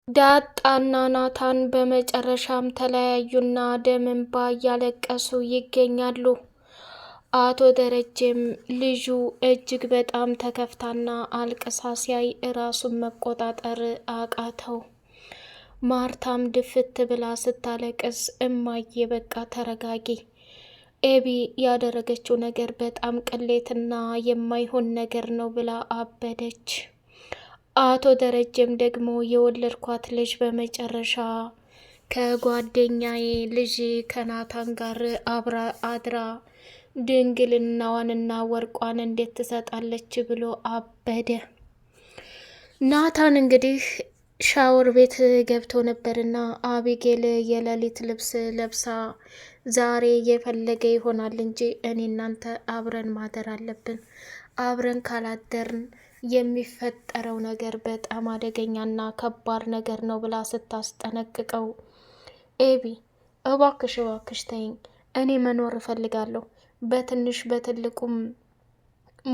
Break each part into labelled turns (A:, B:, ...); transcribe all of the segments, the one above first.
A: ዳጣና ናታን በመጨረሻም ተለያዩና ደም እንባ እያለቀሱ ይገኛሉ። አቶ ደረጀም ልጁ እጅግ በጣም ተከፍታና አልቅሳ ሲያይ ራሱን መቆጣጠር አቃተው። ማርታም ድፍት ብላ ስታለቅስ እማዬ በቃ ተረጋጊ፣ ኤቢ ያደረገችው ነገር በጣም ቅሌትና የማይሆን ነገር ነው ብላ አበደች። አቶ ደረጀም ደግሞ የወለድኳት ልጅ በመጨረሻ ከጓደኛዬ ልጅ ከናታን ጋር አብራ አድራ ድንግልናዋንና ወርቋን እንዴት ትሰጣለች ብሎ አበደ። ናታን እንግዲህ ሻወር ቤት ገብቶ ነበርና አቢጌል የሌሊት ልብስ ለብሳ ዛሬ የፈለገ ይሆናል እንጂ እኔ እናንተ አብረን ማደር አለብን፣ አብረን ካላደርን የሚፈጠረው ነገር በጣም አደገኛና ከባድ ነገር ነው ብላ ስታስጠነቅቀው፣ ኤቢ እባክሽ እባክሽ ተይኝ፣ እኔ መኖር እፈልጋለሁ፣ በትንሽ በትልቁም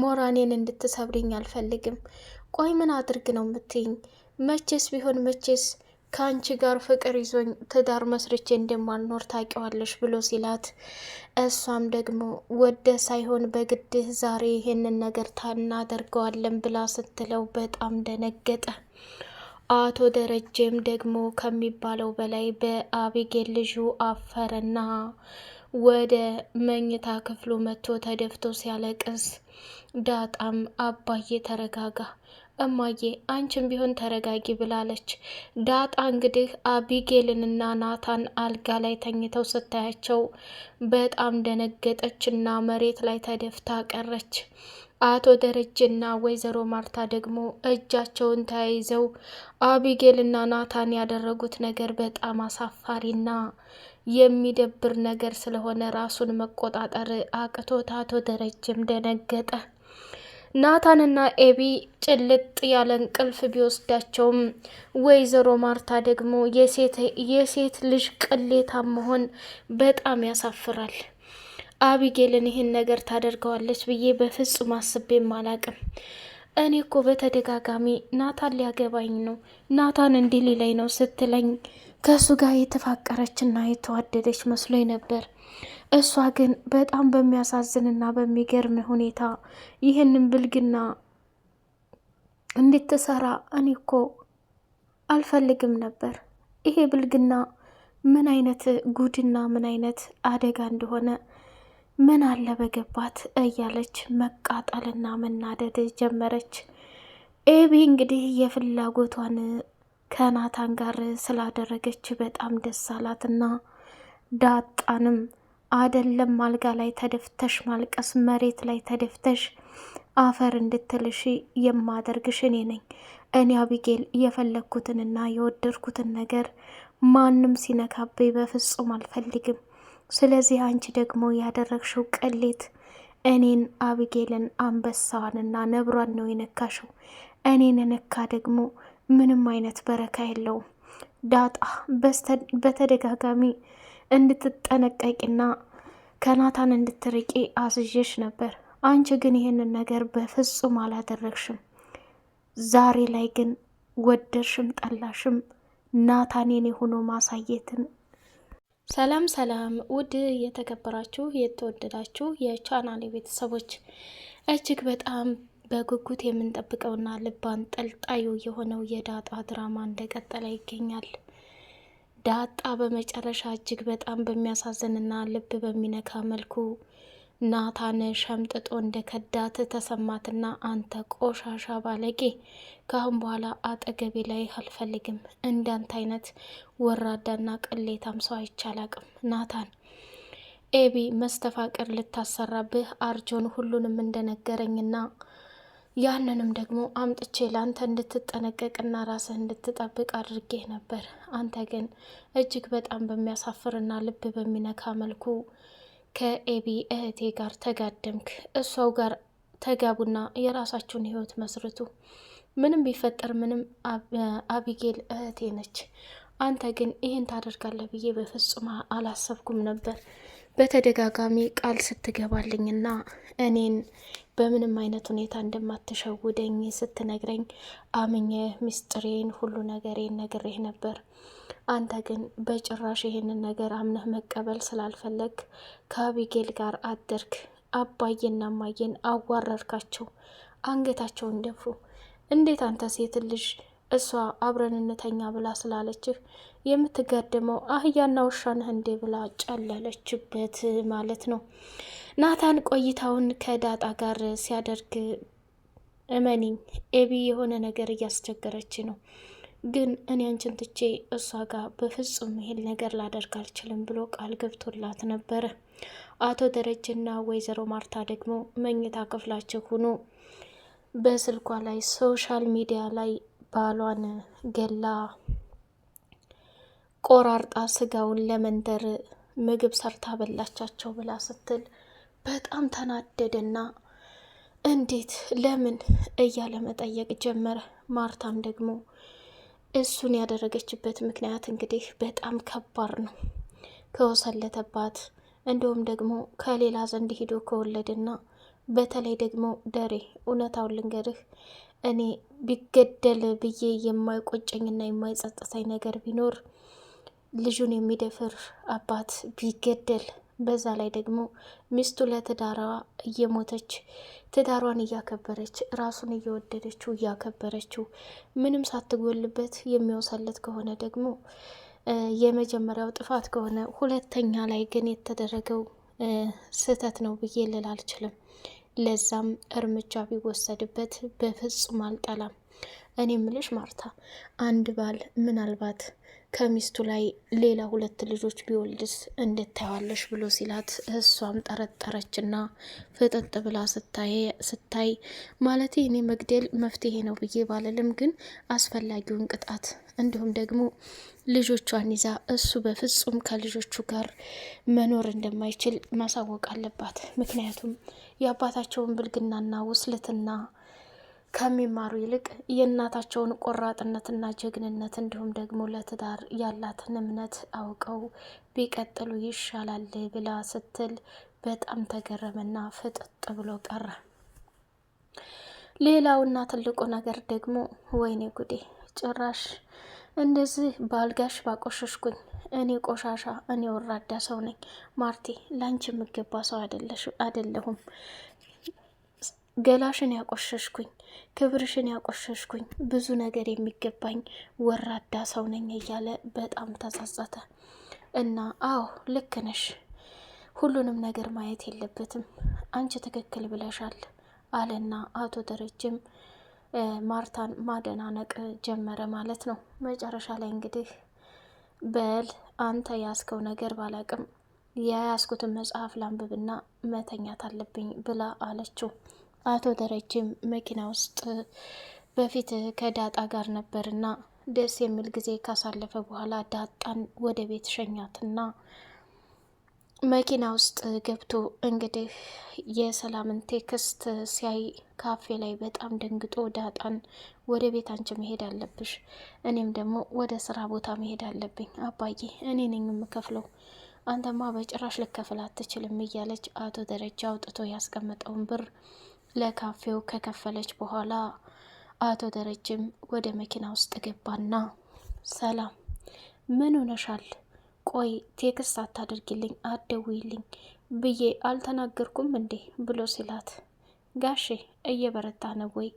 A: ሞራኔን እንድትሰብሪኝ አልፈልግም። ቆይ ምን አድርግ ነው የምትይኝ? መቼስ ቢሆን መቼስ ከአንቺ ጋር ፍቅር ይዞኝ ትዳር መስርቼ እንደማልኖር ታውቂዋለሽ ብሎ ሲላት፣ እሷም ደግሞ ወደ ሳይሆን በግድህ ዛሬ ይሄንን ነገር እናደርገዋለን ብላ ስትለው በጣም ደነገጠ። አቶ ደረጀም ደግሞ ከሚባለው በላይ በአቢጌል ልጁ አፈረና ወደ መኝታ ክፍሉ መጥቶ ተደፍቶ ሲያለቅስ፣ ዳጣም አባዬ ተረጋጋ፣ እማዬ አንቺም ቢሆን ተረጋጊ ብላለች። ዳጣ እንግዲህ አቢጌልንና ናታን አልጋ ላይ ተኝተው ስታያቸው በጣም ደነገጠችና መሬት ላይ ተደፍታ ቀረች። አቶ ደረጀና ወይዘሮ ማርታ ደግሞ እጃቸውን ተያይዘው አቢጌልና ናታን ያደረጉት ነገር በጣም አሳፋሪና የሚደብር ነገር ስለሆነ ራሱን መቆጣጠር አቅቶት አቶ ደረጀም ደነገጠ። ናታንና ኤቢ ጭልጥ ያለ እንቅልፍ ቢወስዳቸውም ወይዘሮ ማርታ ደግሞ የሴት ልጅ ቅሌታም መሆን በጣም ያሳፍራል። አቢጌልን ይህን ነገር ታደርገዋለች ብዬ በፍጹም አስቤም አላቅም። እኔ እኮ በተደጋጋሚ ናታን ሊያገባኝ ነው፣ ናታን እንዲህ ሊለኝ ነው ስትለኝ ከእሱ ጋር የተፋቀረችና የተዋደደች መስሎኝ ነበር። እሷ ግን በጣም በሚያሳዝንና በሚገርም ሁኔታ ይህንን ብልግና እንድትሰራ እኔ እኮ አልፈልግም ነበር። ይሄ ብልግና ምን አይነት ጉድና ምን አይነት አደጋ እንደሆነ ምን አለ በገባት እያለች መቃጠልና መናደድ ጀመረች። ኤቢ እንግዲህ የፍላጎቷን ከናታን ጋር ስላደረገች በጣም ደስ አላትና ዳጣንም አደለም አልጋ ላይ ተደፍተሽ ማልቀስ፣ መሬት ላይ ተደፍተሽ አፈር እንድትልሽ የማደርግሽ እኔ ነኝ። እኔ አቢጌል የፈለግኩትንና የወደድኩትን ነገር ማንም ሲነካብኝ በፍጹም አልፈልግም። ስለዚህ አንቺ ደግሞ ያደረግሽው ቅሌት እኔን አቢጌልን አንበሳዋንና ነብሯን ነው የነካሽው። እኔን ነካ ደግሞ ምንም አይነት በረካ የለውም። ዳጣ በተደጋጋሚ እንድትጠነቀቂና ከናታን እንድትርቂ አዝዤሽ ነበር። አንቺ ግን ይህንን ነገር በፍጹም አላደረግሽም። ዛሬ ላይ ግን ወደድሽም ጠላሽም ናታን የኔ ሆኖ ማሳየትን። ሰላም ሰላም! ውድ የተከበራችሁ የተወደዳችሁ የቻናሌ ቤተሰቦች እጅግ በጣም በጉጉት የምንጠብቀውና ልብ አንጠልጣዩ የሆነው የዳጣ ድራማ እንደቀጠለ ይገኛል። ዳጣ በመጨረሻ እጅግ በጣም በሚያሳዝንና ልብ በሚነካ መልኩ ናታን ሸምጥጦ እንደ ከዳት ተሰማትና፣ አንተ ቆሻሻ ባለጌ፣ ካሁን በኋላ አጠገቤ ላይ አልፈልግም። እንዳንተ አይነት ወራዳና ቅሌታም ሰው አይቻላቅም። ናታን ኤቢ መስተፋቅር ልታሰራብህ አርጆን ሁሉንም እንደነገረኝና ያንንም ደግሞ አምጥቼ ለአንተ እንድትጠነቀቅና ራስህ እንድትጠብቅ አድርጌ ነበር። አንተ ግን እጅግ በጣም በሚያሳፍርና ልብ በሚነካ መልኩ ከኤቢ እህቴ ጋር ተጋደምክ። እሷው ጋር ተጋቡና የራሳችሁን ህይወት መስርቱ። ምንም ቢፈጠር ምንም አቢጌል እህቴ ነች። አንተ ግን ይህን ታደርጋለህ ብዬ በፍጹም አላሰብኩም ነበር። በተደጋጋሚ ቃል ስትገባልኝና እኔን በምንም አይነት ሁኔታ እንደማትሸውደኝ ስትነግረኝ አምኜ ምስጢሬን ሁሉ ነገሬን ነግሬህ ነበር። አንተ ግን በጭራሽ ይሄንን ነገር አምነህ መቀበል ስላልፈለግ ከአቢጌል ጋር አደርክ። አባዬና እማዬን አዋረርካቸው፣ አንገታቸውን ደፉ። እንዴት አንተ ሴት ልጅ እሷ አብረን እንተኛ ብላ ስላለችህ የምትጋደመው አህያና ውሻ ነህ እንዴ ብላ ጨለለችበት ማለት ነው። ናታን ቆይታውን ከዳጣ ጋር ሲያደርግ እመኒኝ ኤቢ የሆነ ነገር እያስቸገረች ነው፣ ግን እኔ አንቺን ትቼ እሷ ጋር በፍጹም ይሄን ነገር ላደርግ አልችልም ብሎ ቃል ገብቶላት ነበረ። አቶ ደረጀና ወይዘሮ ማርታ ደግሞ መኝታ ክፍላቸው ሆኖ በስልኳ ላይ ሶሻል ሚዲያ ላይ ባሏን ገላ ቆራርጣ ስጋውን ለመንደር ምግብ ሰርታ በላቻቸው ብላ ስትል በጣም ተናደደና እንዴት ለምን እያለ መጠየቅ ጀመረ። ማርታም ደግሞ እሱን ያደረገችበት ምክንያት እንግዲህ በጣም ከባድ ነው። ከወሰለተባት እንዲሁም ደግሞ ከሌላ ዘንድ ሂዶ ከወለድና በተለይ ደግሞ ደሬ እውነታውን ልንገርህ፣ እኔ ቢገደል ብዬ የማይቆጨኝና የማይጸጥተኝ ነገር ቢኖር ልጁን የሚደፍር አባት ቢገደል፣ በዛ ላይ ደግሞ ሚስቱ ለትዳሯ እየሞተች ትዳሯን እያከበረች ራሱን እየወደደችው እያከበረችው ምንም ሳትጎልበት የሚወሰለት ከሆነ ደግሞ የመጀመሪያው ጥፋት ከሆነ ሁለተኛ ላይ ግን የተደረገው ስህተት ነው ብዬ ልል አልችልም። ለዛም እርምጃ ቢወሰድበት በፍጹም አልጠላም። እኔ ምልሽ ማርታ፣ አንድ ባል ምናልባት ከሚስቱ ላይ ሌላ 2 ልጆች ቢወልድስ እንዴት ታያለሽ ብሎ ሲላት እሷም ጠረጠረችና ፍጥጥ ብላ ስታይ ማለት እኔ መግደል መፍትሄ ነው ብዬ ባልልም፣ ግን አስፈላጊውን ቅጣት እንዲሁም ደግሞ ልጆቿን ይዛ እሱ በፍጹም ከልጆቹ ጋር መኖር እንደማይችል ማሳወቅ አለባት። ምክንያቱም የአባታቸውን ብልግናና ውስልትና ከሚማሩ ይልቅ የእናታቸውን ቆራጥነትና ጀግንነት እንዲሁም ደግሞ ለትዳር ያላትን እምነት አውቀው ቢቀጥሉ ይሻላል ብላ ስትል በጣም ተገረመና ፍጥጥ ብሎ ቀረ። ሌላውና ትልቁ ነገር ደግሞ ወይኔ ጉዴ፣ ጭራሽ እንደዚህ ባልጋሽ ባቆሸሽኩኝ። እኔ ቆሻሻ፣ እኔ ወራዳ ሰው ነኝ ማርቴ፣ ላንቺ የምገባ ሰው አይደለሁም። ገላሽን ያቆሸሽኩኝ፣ ክብርሽን ያቆሸሽኩኝ፣ ብዙ ነገር የሚገባኝ ወራዳ ሰው ነኝ እያለ በጣም ተጸጸተ። እና አዎ ልክ ነሽ፣ ሁሉንም ነገር ማየት የለበትም፣ አንቺ ትክክል ብለሻል አለና አቶ ደረጀም ማርታን ማደናነቅ ጀመረ ማለት ነው። መጨረሻ ላይ እንግዲህ በል አንተ ያስከው ነገር ባላቅም የያዝኩትን መጽሐፍ ላንብብና መተኛት አለብኝ ብላ አለችው። አቶ ደረጀም መኪና ውስጥ በፊት ከዳጣ ጋር ነበርና ደስ የሚል ጊዜ ካሳለፈ በኋላ ዳጣን ወደ ቤት ሸኛትና መኪና ውስጥ ገብቶ እንግዲህ የሰላምን ቴክስት ሲያይ ካፌ ላይ በጣም ደንግጦ ዳጣን ወደ ቤት አንቺ መሄድ አለብሽ፣ እኔም ደግሞ ወደ ስራ ቦታ መሄድ አለብኝ፣ አባዬ እኔ ነኝ የምከፍለው፣ አንተማ በጭራሽ ልከፍል አትችልም እያለች አቶ ደረጃ አውጥቶ ያስቀመጠውን ብር ለካፌው ከከፈለች በኋላ አቶ ደረጀም ወደ መኪና ውስጥ ገባና ሰላም ምን ሆነሻል? ቆይ ቴክስት አታደርጊልኝ አትደውይልኝ ብዬ አልተናገርኩም እንዴ ብሎ ሲላት፣ ጋሼ እየበረታ ነው ወይ?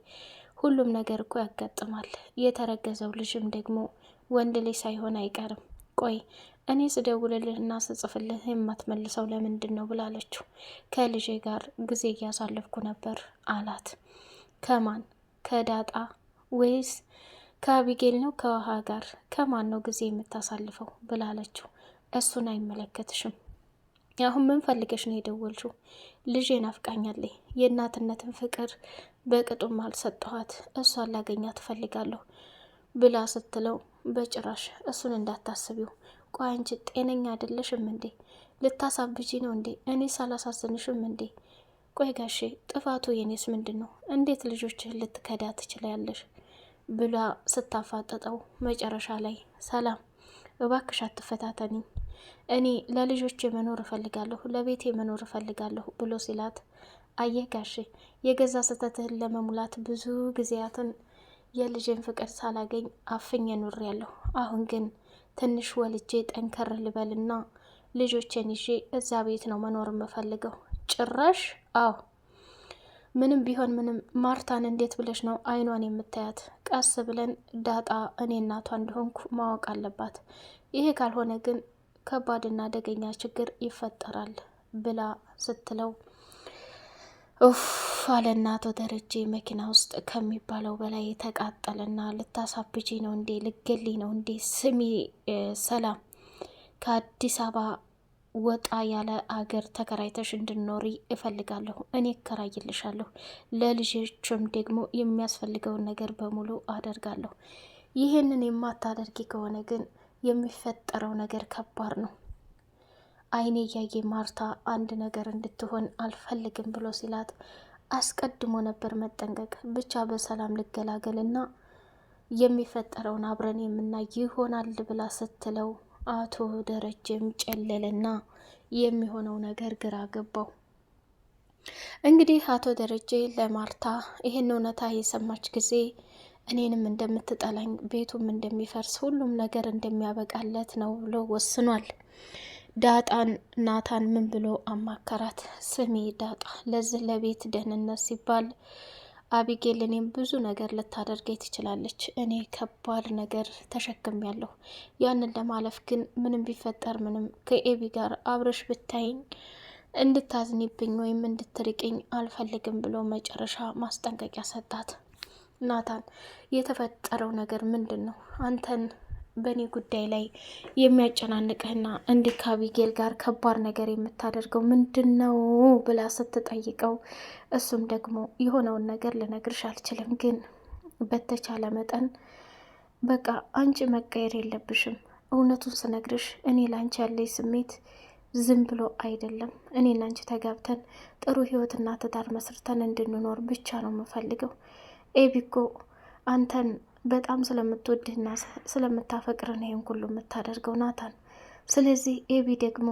A: ሁሉም ነገር እኮ ያጋጥማል። የተረገዘው ልጅም ደግሞ ወንድ ልጅ ሳይሆን አይቀርም። ቆይ እኔ ስደውልልህና ስጽፍልህ የማትመልሰው ለምንድን ነው ብላለችው። ከልጄ ጋር ጊዜ እያሳለፍኩ ነበር አላት። ከማን? ከዳጣ ወይስ ከአቢጌል ነው? ከውሃ ጋር ከማን ነው ጊዜ የምታሳልፈው ብላለችው። እሱን አይመለከትሽም። አሁን ምን ፈልገሽ ነው የደወልሽው? ልጄ ናፍቃኛለች። የእናትነትን ፍቅር በቅጡም አልሰጠኋት። እሷን ላገኛት እፈልጋለሁ ብላ ስትለው፣ በጭራሽ እሱን እንዳታስቢው። ቆይ አንቺ ጤነኛ አይደለሽም እንዴ? ልታሳብጂ ነው እንዴ? እኔ ሳላሳዝንሽም እንዴ? ቆይ ጋሼ ጥፋቱ የኔስ ምንድን ነው? እንዴት ልጆችህን ልትከዳ ትችላለሽ? ብላ ስታፋጠጠው መጨረሻ ላይ ሰላም እባክሽ አትፈታተኒኝ፣ እኔ ለልጆቼ መኖር እፈልጋለሁ፣ ለቤቴ መኖር እፈልጋለሁ ብሎ ሲላት፣ አየህ ጋሼ የገዛ ስህተትህን ለመሙላት ብዙ ጊዜያትን የልጅን ፍቅር ሳላገኝ አፍኜ ኑሬያለሁ። አሁን ግን ትንሽ ወልጄ ጠንከር ልበልና ልጆቼን ይዤ እዛ ቤት ነው መኖር የምፈልገው። ጭራሽ? አዎ ምንም ቢሆን ምንም ማርታን እንዴት ብለሽ ነው አይኗን የምታያት? ቀስ ብለን ዳጣ እኔ እናቷ እንደሆንኩ ማወቅ አለባት። ይሄ ካልሆነ ግን ከባድና አደገኛ ችግር ይፈጠራል ብላ ስትለው ኡፍ አለና አቶ ደረጀ መኪና ውስጥ ከሚባለው በላይ ተቃጠለና ልታሳብጂ ነው እንዴ? ልገሊ ነው እንዴ? ስሚ ሰላም፣ ከአዲስ አበባ ወጣ ያለ አገር ተከራይተሽ እንድኖሪ እፈልጋለሁ። እኔ እከራይልሻለሁ። ለልጆችም ደግሞ የሚያስፈልገውን ነገር በሙሉ አደርጋለሁ። ይህንን የማታደርጊ ከሆነ ግን የሚፈጠረው ነገር ከባድ ነው። አይኔ እያየ ማርታ አንድ ነገር እንድትሆን አልፈልግም ብሎ ሲላት አስቀድሞ ነበር መጠንቀቅ። ብቻ በሰላም ልገላገልና የሚፈጠረውን አብረን የምናይ ይሆናል ብላ ስትለው አቶ ደረጀም ጨለልና የሚሆነው ነገር ግራ ገባው። እንግዲህ አቶ ደረጀ ለማርታ ይህን እውነታ የሰማች ጊዜ እኔንም እንደምትጠላኝ ቤቱም እንደሚፈርስ ሁሉም ነገር እንደሚያበቃለት ነው ብሎ ወስኗል። ዳጣን ናታን ምን ብሎ አማከራት? ስሚ ዳጣ፣ ለዚህ ለቤት ደህንነት ሲባል አቢጌል እኔም ብዙ ነገር ልታደርገኝ ትችላለች። እኔ ከባድ ነገር ተሸክሜያለሁ። ያንን ለማለፍ ግን ምንም ቢፈጠር ምንም ከኤቢ ጋር አብረሽ ብታይኝ እንድታዝኒብኝ ወይም እንድትርቅኝ አልፈልግም ብሎ መጨረሻ ማስጠንቀቂያ ሰጣት። ናታን የተፈጠረው ነገር ምንድን ነው? አንተን በእኔ ጉዳይ ላይ የሚያጨናንቅህና እንዲህ ከአቢጌል ጋር ከባድ ነገር የምታደርገው ምንድን ነው ብላ ስትጠይቀው እሱም ደግሞ የሆነውን ነገር ልነግርሽ አልችልም፣ ግን በተቻለ መጠን በቃ አንቺ መቀየር የለብሽም። እውነቱን ስነግርሽ እኔ ላንቺ ያለኝ ስሜት ዝም ብሎ አይደለም። እኔና አንቺ ተጋብተን ጥሩ ህይወትና ትዳር መስርተን እንድንኖር ብቻ ነው የምፈልገው። ኤቢ እኮ አንተን በጣም ስለምትወድህና ስለምታፈቅርን ይሄን ሁሉ የምታደርገው ናታን። ስለዚህ ኤቢ ደግሞ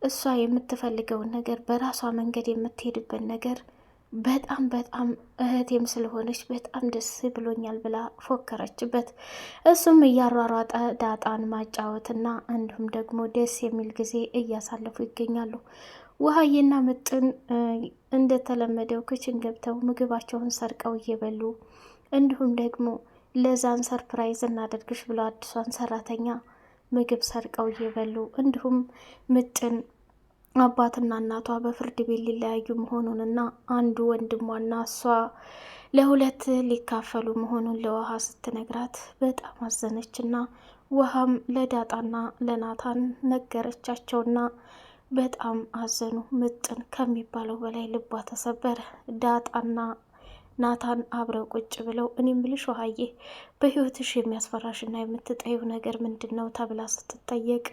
A: እሷ የምትፈልገውን ነገር በራሷ መንገድ የምትሄድበት ነገር በጣም በጣም እህቴም ስለሆነች በጣም ደስ ብሎኛል ብላ ፎከረችበት። እሱም እያሯሯጠ ዳጣን ማጫወትና እንዲሁም ደግሞ ደስ የሚል ጊዜ እያሳለፉ ይገኛሉ። ውሃዬና ምጥን እንደተለመደው ክችን ገብተው ምግባቸውን ሰርቀው እየበሉ እንዲሁም ደግሞ ለዛን ሰርፕራይዝ እናደርግሽ ብለው አዲሷን ሰራተኛ ምግብ ሰርቀው እየበሉ እንዲሁም ምጥን አባትና እናቷ በፍርድ ቤት ሊለያዩ መሆኑንና አንዱ ወንድሟና እሷ ለሁለት ሊካፈሉ መሆኑን ለውሃ ስትነግራት በጣም አዘነችና ውሃም ለዳጣና ለናታን ነገረቻቸውና በጣም አዘኑ። ምጥን ከሚባለው በላይ ልቧ ተሰበረ። ዳጣና ናታን አብረው ቁጭ ብለው እኔ ምልሽ ውሃዬ በህይወትሽ የሚያስፈራሽና የምትጠይው ነገር ምንድን ነው ተብላ ስትጠየቅ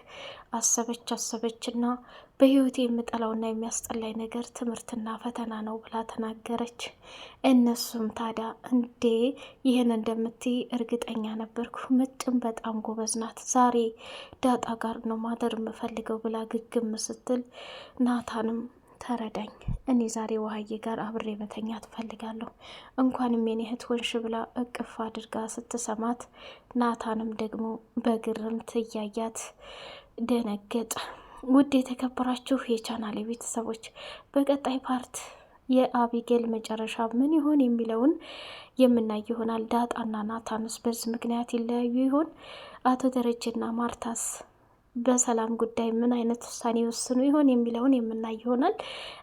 A: አሰበችና በህይወቴ የምጠላውና የሚያስጠላኝ ነገር ትምህርትና ፈተና ነው ብላ ተናገረች። እነሱም ታዲያ እንዴ ይህን እንደምትይ እርግጠኛ ነበርኩ፣ ምጥን በጣም ጎበዝ ናት፣ ዛሬ ዳጣ ጋር ነው ማደር የምፈልገው ብላ ግግም ስትል ናታንም ተረዳኝ፣ እኔ ዛሬ ውሃዬ ጋር አብሬ መተኛት እፈልጋለሁ፣ እንኳንም የኔ እህት ሆንሽ ብላ እቅፍ አድርጋ ስትሰማት ናታንም ደግሞ በግርምት እያያት ደነገጠ። ውድ የተከበራችሁ የቻናሌ ቤተሰቦች በቀጣይ ፓርት የአቢጌል መጨረሻ ምን ይሆን የሚለውን የምናይ ይሆናል። ዳጣና ናታንስ በዚህ ምክንያት ይለያዩ ይሆን? አቶ ደረጀና ማርታስ በሰላም ጉዳይ ምን አይነት ውሳኔ ይወስኑ ይሆን የሚለውን የምናይ ይሆናል።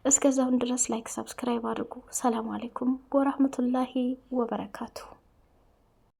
A: እስከዛውን ድረስ ላይክ፣ ሰብስክራይብ አድርጉ። ሰላም አለይኩም ወራህመቱላሂ ወበረካቱ።